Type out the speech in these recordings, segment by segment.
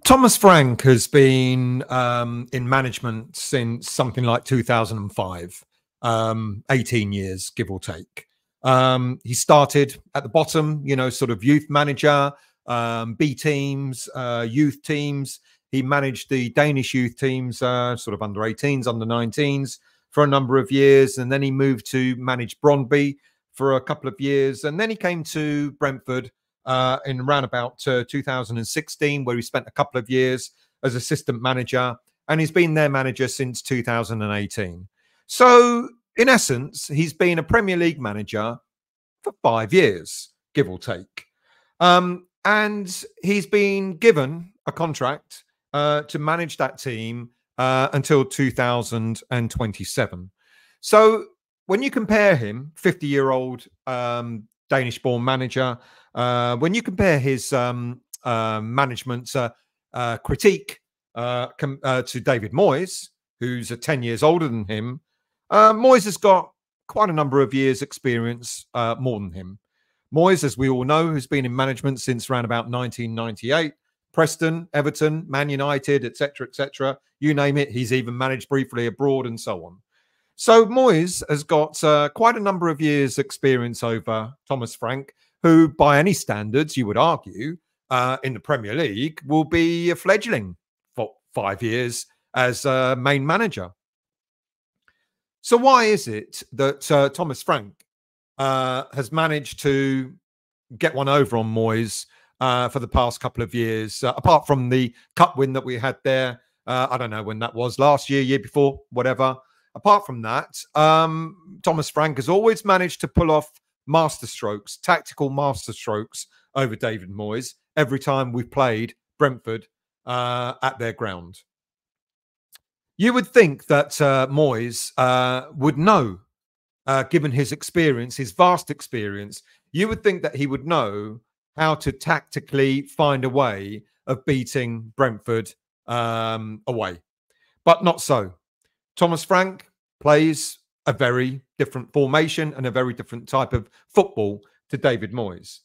Thomas Frank has been in management since something like 2005, 18 years, give or take. He started at the bottom, sort of youth manager, B teams, youth teams. He managed the Danish youth teams, sort of under 18s, under 19s for a number of years. And then he moved to manage Brøndby for a couple of years. And then he came to Brentford in around about 2016, where he spent a couple of years as assistant manager. And he's been their manager since 2018. So in essence, he's been a Premier League manager for 5 years, give or take. And he's been given a contract to manage that team until 2027. So when you compare him, 50-year-old Danish-born manager, when you compare his management critique to David Moyes, who's 10 years older than him, Moyes has got quite a number of years' experience more than him. Moyes, as we all know, has been in management since around about 1998. Preston, Everton, Man United, etc., you name it. He's even managed briefly abroad and so on. So Moyes has got quite a number of years' experience over Thomas Frank, who, by any standards, you would argue, in the Premier League, will be a fledgling for 5 years as main manager. So why is it that Thomas Frank has managed to get one over on Moyes for the past couple of years, apart from the cup win that we had there? I don't know when that was, last year, year before, whatever. Apart from that, Thomas Frank has always managed to pull off masterstrokes, tactical masterstrokes over David Moyes every time we've played Brentford at their ground. You would think that Moyes would know, given his experience, his vast experience, you would think that he would know how to tactically find a way of beating Brentford away. But not so. Thomas Frank plays a very different formation and a very different type of football to David Moyes.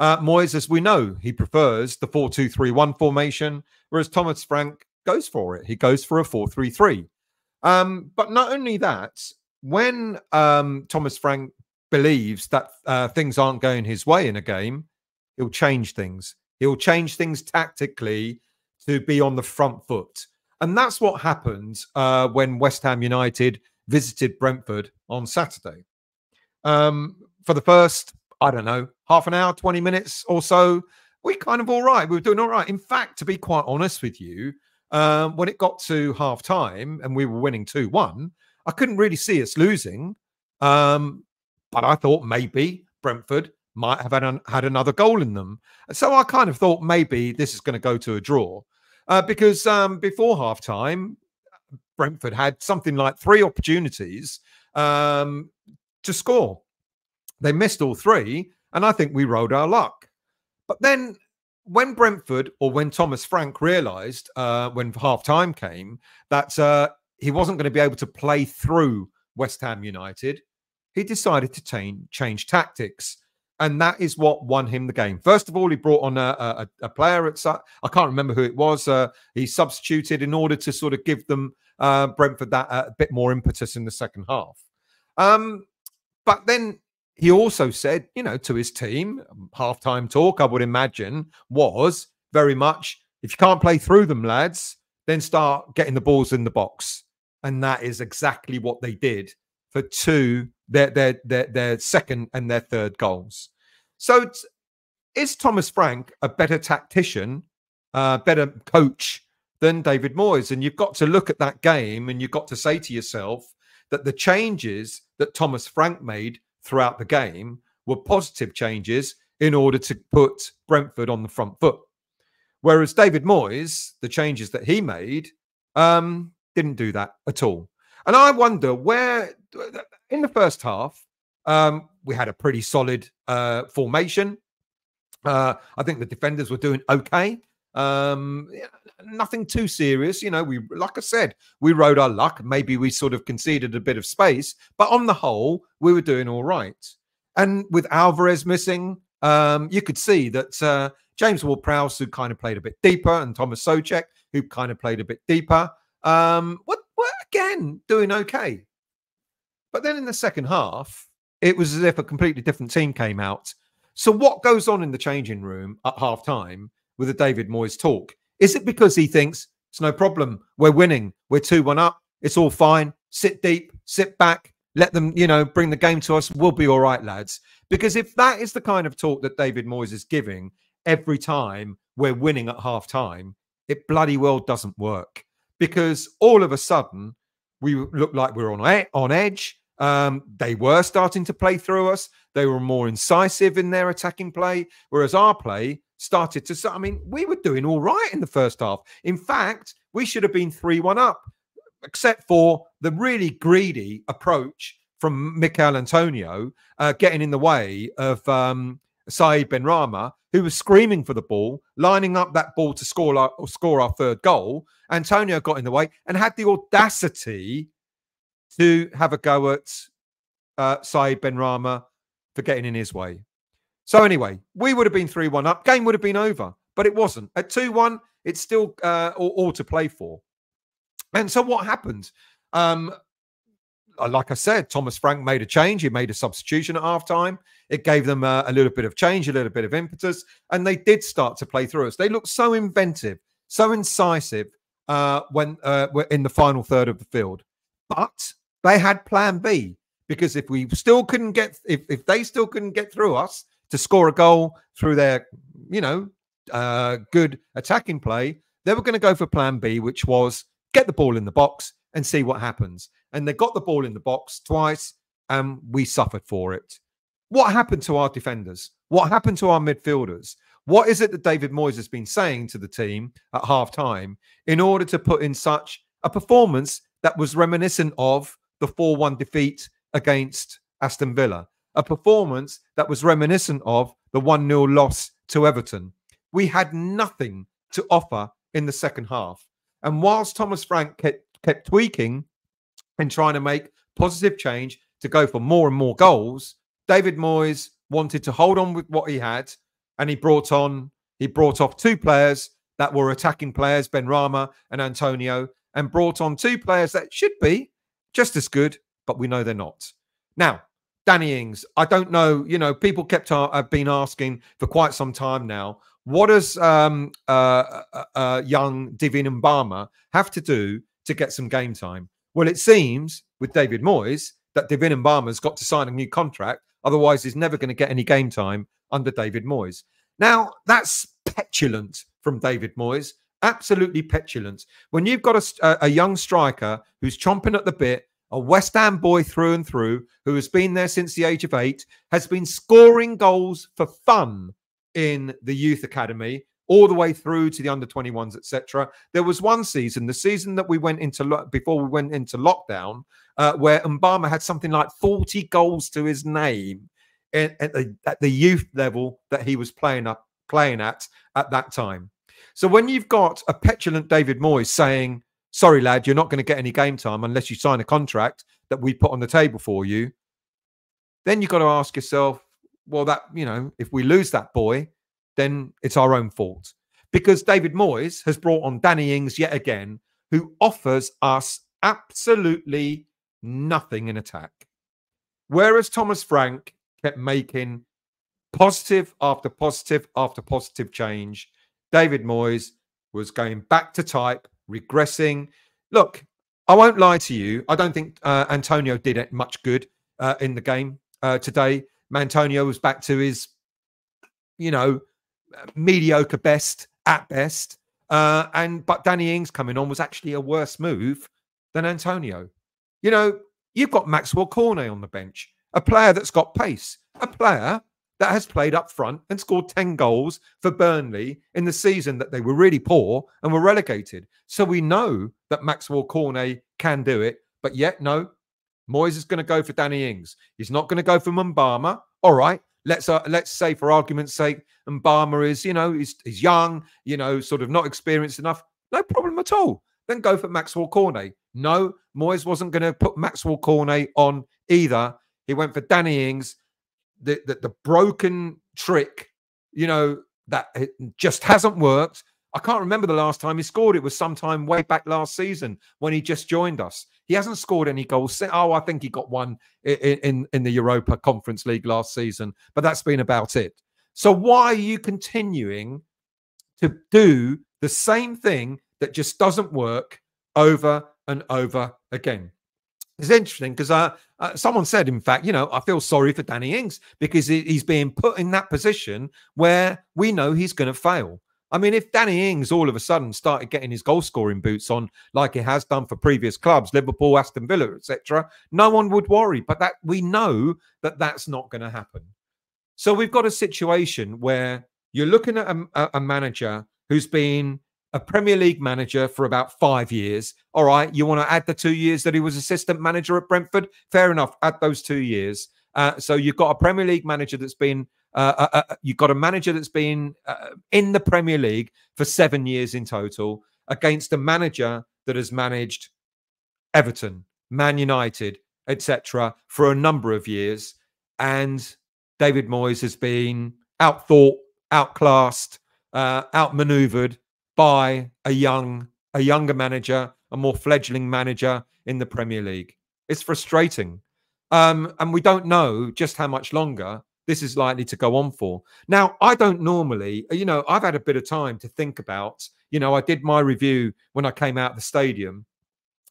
Moyes, as we know, he prefers the 4-2-3-1 formation, whereas Thomas Frank goes for it. He goes for a 4-3-3. But not only that, when Thomas Frank believes that things aren't going his way in a game, he'll change things. He'll change things tactically to be on the front foot. And that's what happened when West Ham United visited Brentford on Saturday. For the first, I don't know, half an hour, 20 minutes or so, we kind of all right. We were doing all right. In fact, to be quite honest with you, when it got to half time and we were winning 2-1, I couldn't really see us losing. But I thought maybe Brentford might have had another goal in them. So I kind of thought maybe this is going to go to a draw. Because before half-time, Brentford had something like 3 opportunities to score. They missed all 3, and I think we rode our luck. But then when Brentford, or when Thomas Frank realised when half-time came that he wasn't going to be able to play through West Ham United, he decided to change tactics. And that is what won him the game. First of all, he brought on a player at I can't remember who it was. He substituted in order to sort of give them Brentford that a bit more impetus in the second half. But then he also said, to his team, halftime talk, I would imagine, was very much, if you can't play through them, lads, then start getting the balls in the box. And that is exactly what they did for their second and their third goals. So is Thomas Frank a better tactician, better coach than David Moyes? And you've got to look at that game and you've got to say to yourself that the changes that Thomas Frank made throughout the game were positive changes in order to put Brentford on the front foot. Whereas David Moyes, the changes that he made, didn't do that at all. And I wonder where, in the first half, we had a pretty solid formation. I think the defenders were doing okay. Nothing too serious. Like I said, we rode our luck. Maybe we sort of conceded a bit of space. But on the whole, we were doing all right. And with Alvarez missing, you could see that James Ward-Prowse, who kind of played a bit deeper, and Thomas Soucek, who kind of played a bit deeper, were again doing okay. But then in the second half, it was as if a completely different team came out. So what goes on in the changing room at half-time with the David Moyes talk? Is it because he thinks it's no problem, we're winning, we're 2-1 up, it's all fine, sit deep, sit back, let them, bring the game to us, we'll be all right, lads? Because if that is the kind of talk that David Moyes is giving every time we're winning at half-time, it bloody well doesn't work. Because all of a sudden, we look like we're on edge. They were starting to play through us. They were more incisive in their attacking play, whereas our play started to... I mean, we were doing all right in the first half. In fact, we should have been 3-1 up, except for the really greedy approach from Mikel Antonio getting in the way of Saeed Benrahma, who was screaming for the ball, lining up that ball to score our third goal. Antonio got in the way and had the audacity to have a go at Saeed Benrahma for getting in his way. So anyway, we would have been 3-1 up. Game would have been over, but it wasn't. At 2-1, it's still all to play for. And so what happened? Like I said, Thomas Frank made a change. He made a substitution at halftime. It gave them a little bit of change, a little bit of impetus, and they did start to play through us. They looked so inventive, so incisive when we're in the final third of the field. But they had plan B, because if we still couldn't get, if they still couldn't get through us to score a goal through their, good attacking play, they were going to go for plan B, which was get the ball in the box and see what happens. And they got the ball in the box twice, and we suffered for it. What happened to our defenders? What happened to our midfielders? What is it that David Moyes has been saying to the team at half-time in order to put in such a performance that was reminiscent of the 4-1 defeat against Aston Villa? A performance that was reminiscent of the 1-0 loss to Everton. We had nothing to offer in the second half. And whilst Thomas Frank kept tweaking and trying to make positive change to go for more and more goals, David Moyes wanted to hold on with what he had, and he brought off two players that were attacking players, Benrahma and Antonio, and brought on two players that should be just as good, but we know they're not. Now, Danny Ings, I don't know, people have been asking for quite some time now, what does young Divin Mbama have to do to get some game time? Well, it seems with David Moyes that Divin Mbama's got to sign a new contract. Otherwise, he's never going to get any game time under David Moyes. Now, that's petulant from David Moyes. Absolutely petulant. When you've got a young striker who's chomping at the bit, a West Ham boy through and through, who has been there since the age of 8, has been scoring goals for fun in the youth academy, all the way through to the under-21s, etc. There was one season, the season that we went into before we went into lockdown, where Mbama had something like 40 goals to his name at the youth level that he was playing at that time. So when you've got a petulant David Moyes saying, sorry, lad, you're not going to get any game time unless you sign a contract that we put on the table for you, then you've got to ask yourself, well, that, if we lose that boy, then it's our own fault. Because David Moyes has brought on Danny Ings yet again, who offers us absolutely nothing in attack. Whereas Thomas Frank kept making positive after positive after positive change, David Moyes was going back to type, regressing. Look, I won't lie to you. I don't think Antonio did much good in the game today. Antonio was back to his, mediocre best at best. But Danny Ings coming on was actually a worse move than Antonio. You've got Maxwell Cornet on the bench, a player that's got pace, a player that has played up front and scored 10 goals for Burnley in the season that they were really poor and were relegated. So we know that Maxwell Cornet can do it, but yet no, Moyes is going to go for Danny Ings. He's not going to go for Mbama. All right, let's say for argument's sake, Mbama is, he's young, sort of not experienced enough. No problem at all. Then go for Maxwell Cornet. No, Moyes wasn't going to put Maxwell Cornet on either. He went for Danny Ings. The broken trick, that it just hasn't worked. I can't remember the last time he scored. It was sometime way back last season when he just joined us. He hasn't scored any goals. Oh, I think he got one in the Europa Conference League last season, but that's been about it. So why are you continuing to do the same thing that just doesn't work over and over again? It's interesting because someone said, in fact, I feel sorry for Danny Ings because he's being put in that position where we know he's going to fail. I mean, if Danny Ings all of a sudden started getting his goal-scoring boots on like he has done for previous clubs, Liverpool, Aston Villa, etc., no one would worry. But that we know that that's not going to happen. So we've got a situation where you're looking at a manager who's been a Premier League manager for about 5 years. All right, you want to add the 2 years that he was assistant manager at Brentford? Fair enough, add those 2 years. So you've got a Premier League manager that's been you've got a manager that's been in the Premier League for 7 years in total against a manager that has managed Everton, Man United, etc. for a number of years. And David Moyes has been outthought, outclassed, outmaneuvered by a younger manager, a more fledgling manager in the Premier League. It's frustrating. And we don't know just how much longer this is likely to go on for. Now, I don't normally, I've had a bit of time to think about, I did my review when I came out of the stadium,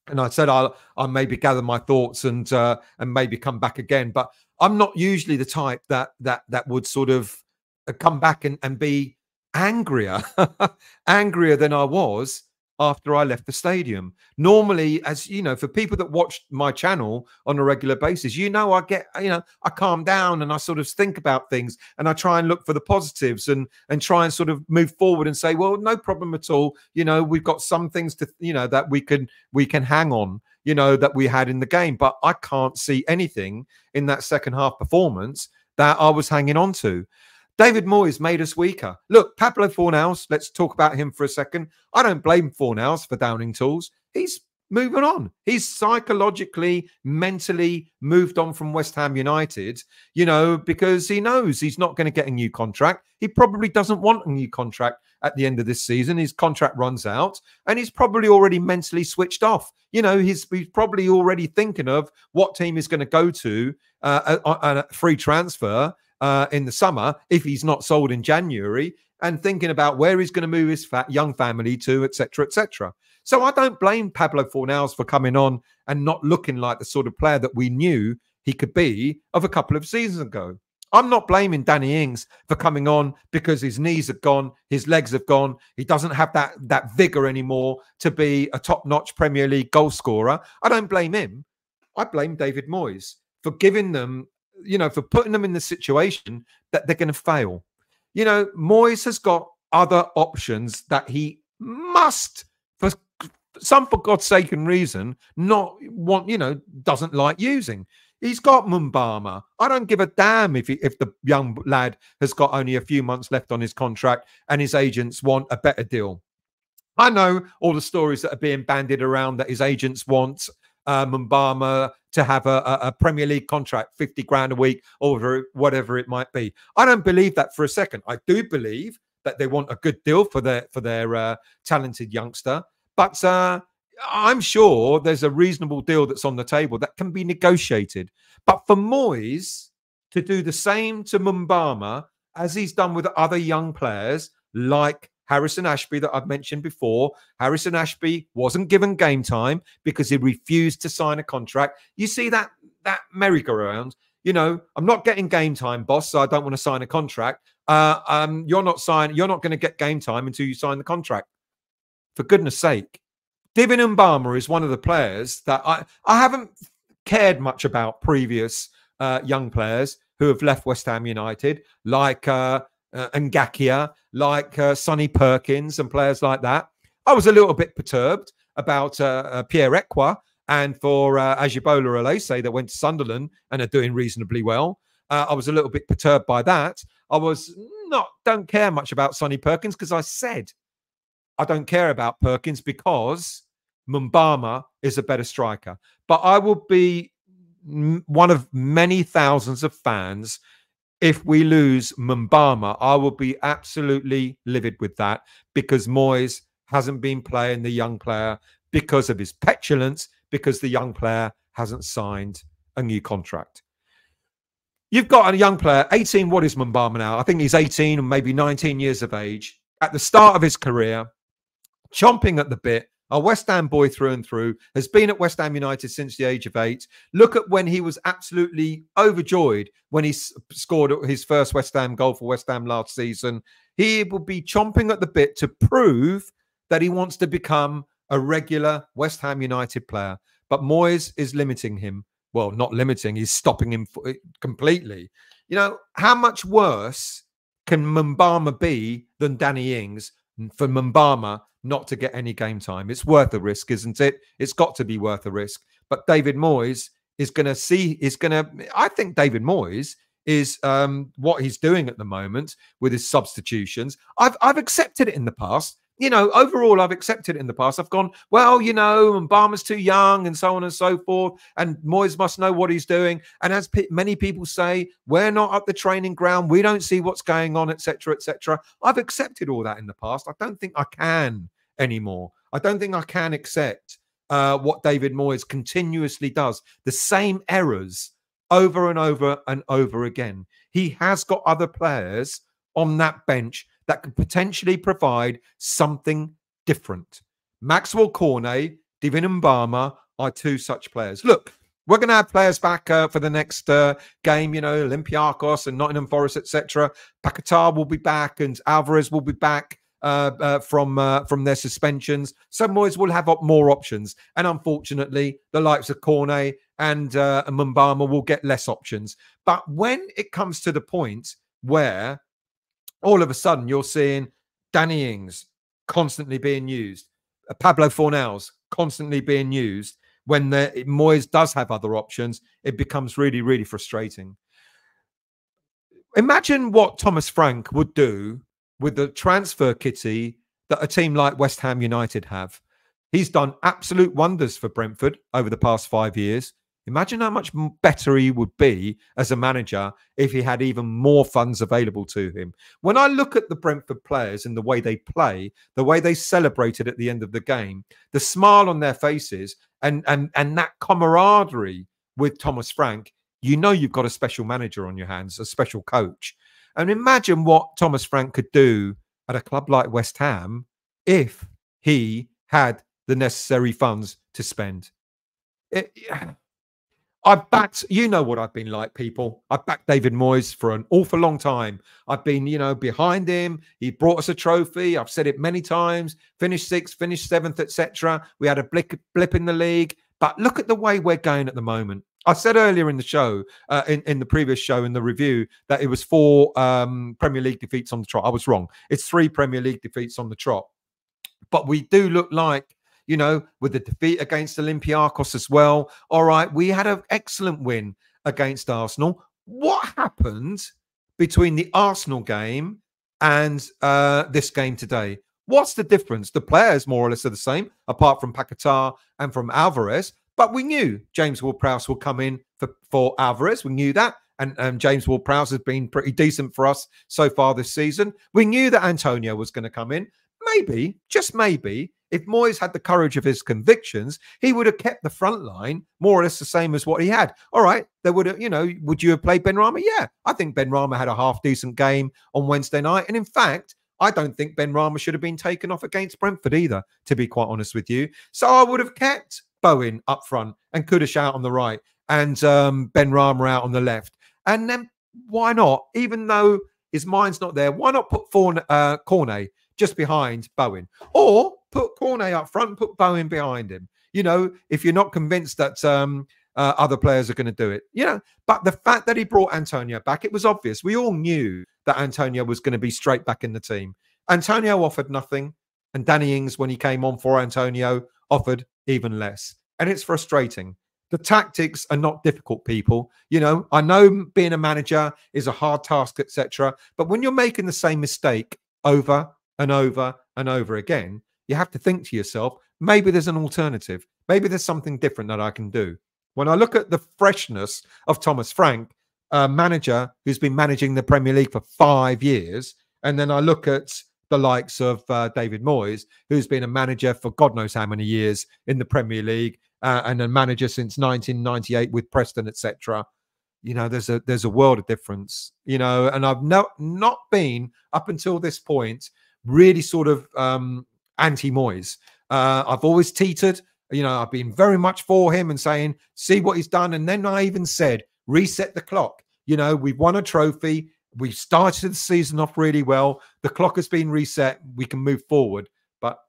and I said I'll maybe gather my thoughts and maybe come back again. But I'm not usually the type that would sort of come back and be angrier, angrier than I was after I left the stadium. Normally, as you know, for people that watch my channel on a regular basis, I get, I calm down and I sort of think about things and I try and look for the positives and try and sort of move forward and say, well, no problem at all. We've got some things to, that we can hang on, that we had in the game, but I can't see anything in that second half performance that I was hanging on to. David Moyes made us weaker. Look, Pablo Fornals, let's talk about him for a second. I don't blame Fornals for downing tools. He's moving on. He's psychologically, mentally moved on from West Ham United, because he knows he's not going to get a new contract. He probably doesn't want a new contract at the end of this season. His contract runs out and he's probably already mentally switched off. He's probably already thinking of what team he's going to go to on a free transfer in the summer if he's not sold in January, and thinking about where he's going to move his young family to, etc., etc. So I don't blame Pablo Fornals for coming on and not looking like the sort of player that we knew he could be of a couple of seasons ago. I'm not blaming Danny Ings for coming on because his knees have gone, his legs have gone. He doesn't have that vigor anymore to be a top-notch Premier League goal scorer. I don't blame him. I blame David Moyes for giving them, for putting them in the situation that they're going to fail. Moyes has got other options that he must, for God's sake and reason, not want, doesn't like using. He's got Mumbama. I don't give a damn if the young lad has got only a few months left on his contract and his agents want a better deal. I know all the stories that are being bandied around that his agents want Mumbama to have a Premier League contract, 50 grand a week, or whatever it might be. I don't believe that for a second. I do believe that they want a good deal for their talented youngster, but I'm sure there's a reasonable deal that's on the table that can be negotiated. But for Moyes to do the same to Mumbama as he's done with other young players like Harrison Ashby that I've mentioned before. Harrison Ashby wasn't given game time because he refused to sign a contract. You see that merry-go-round. I'm not getting game time, boss, so I don't want to sign a contract. You're not going to get game time until you sign the contract. For goodness sake. David Mbama is one of the players that I haven't cared much about previous young players who have left West Ham United, like Ngakia, like Sonny Perkins and players like that. I was a little bit perturbed about Pierre Ekwa and for Ajibola Alese that went to Sunderland and are doing reasonably well. I was a little bit perturbed by that. Don't care much about Sonny Perkins because I said I don't care about Perkins because Mumbama is a better striker. But I will be one of many thousands of fans if we lose Mbama, I will be absolutely livid with that, because Moyes hasn't been playing the young player because of his petulance, because the young player hasn't signed a new contract. You've got a young player, 18, what is Mbama now? I think he's 18 and maybe 19 years of age, at the start of his career, chomping at the bit, a West Ham boy through and through, has been at West Ham United since the age of 8. Look at when he was absolutely overjoyed when he scored his first West Ham goal for West Ham last season. He will be chomping at the bit to prove that he wants to become a regular West Ham United player. But Moyes is limiting him. Well, not limiting, he's stopping him completely. You know, how much worse can Mbama be than Danny Ings for Mbama not to get any game time? It's worth the risk, isn't it? It's got to be worth the risk. But David Moyes is going to I think David Moyes is what he's doing at the moment with his substitutions. I've accepted it in the past. You know, overall, I've accepted it in the past. I've gone, well, you know, Mbama's too young and so on and so forth. And Moyes must know what he's doing. And as many people say, we're not at the training ground. We don't see what's going on, etc., etc. I've accepted all that in the past. I don't think I can anymore. I don't think I can accept what David Moyes continuously does. The same errors over and over and over again. He has got other players on that bench that could potentially provide something different. Maxwell Cornet, David Mbama are two such players. Look, we're going to have players back for the next game, you know, Olympiacos and Nottingham Forest, etc. Paquetá will be back and Alvarez will be back from their suspensions. So Moyes will have more options. And unfortunately, the likes of Cornet and Mbama will get less options. But when it comes to the point where all of a sudden you're seeing Danny Ings constantly being used, Pablo Fornals constantly being used, when Moyes does have other options, it becomes really, really frustrating. Imagine what Thomas Frank would do with the transfer kitty that a team like West Ham United have. He's done absolute wonders for Brentford over the past 5 years. Imagine how much better he would be as a manager if he had even more funds available to him. When I look at the Brentford players and the way they play, the way they celebrated at the end of the game, the smile on their faces and that camaraderie with Thomas Frank, you know you've got a special manager on your hands, a special coach. And imagine what Thomas Frank could do at a club like West Ham if he had the necessary funds to spend. I've backed, you know what I've been like, people. I've backed David Moyes for an awful long time. I've been, you know, behind him. He brought us a trophy. I've said it many times. Finished 6th, finished 7th, etc. We had a blip in the league. But look at the way we're going at the moment. I said earlier in the show, in the previous show, in the review, that it was 4 Premier League defeats on the trot. I was wrong. It's 3 Premier League defeats on the trot. But we do look like, you know, with the defeat against Olympiacos as well. All right, we had an excellent win against Arsenal. What happened between the Arsenal game and this game today? What's the difference? The players more or less are the same, apart from Paquetá and from Alvarez. But we knew James Ward-Prowse would come in for Alvarez. We knew that. And James Ward-Prowse has been pretty decent for us so far this season. We knew that Antonio was going to come in. Maybe, just maybe, if Moyes had the courage of his convictions, he would have kept the front line more or less the same as what he had. All right, there would have, you know, would you have played Benrahma? Yeah, I think Benrahma had a half-decent game on Wednesday night. And in fact, I don't think Benrahma should have been taken off against Brentford either, to be quite honest with you. So I would have kept Bowen up front and Kudish out on the right and Benrahma out on the left. And then why not, even though his mind's not there, why not put Cornet just behind Bowen, or put Cornet up front and put Bowen behind him? You know, if you're not convinced that other players are going to do it, you know. But the fact that he brought Antonio back, it was obvious. We all knew that Antonio was going to be straight back in the team. Antonio offered nothing, and Danny Ings, when he came on for Antonio, offered even less. And it's frustrating. The tactics are not difficult, people. You know, I know being a manager is a hard task, etc. But when you're making the same mistake over and over and over again, you have to think to yourself, maybe there's an alternative. Maybe there's something different that I can do. When I look at the freshness of Thomas Frank, a manager who's been managing the Premier League for 5 years, and then I look at the likes of David Moyes, who's been a manager for God knows how many years in the Premier League, and a manager since 1998 with Preston, etc. You know, there's a world of difference. You know, and I've not been up until this point really sort of anti Moyes. I've always teetered. You know, I've been very much for him and saying, see what he's done. And then I even said, reset the clock. You know, we've won a trophy. We started the season off really well. The clock has been reset. We can move forward. But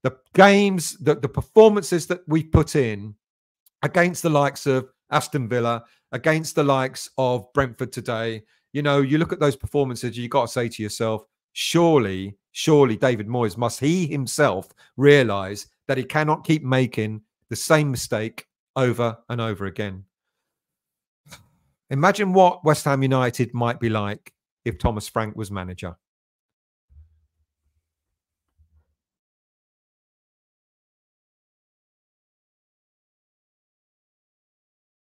the games, the performances that we put in against the likes of Aston Villa, against the likes of Brentford today, you know, you look at those performances, you've got to say to yourself, surely David Moyes must he himself realise that he cannot keep making the same mistake over and over again. Imagine what West Ham United might be like if Thomas Frank was manager.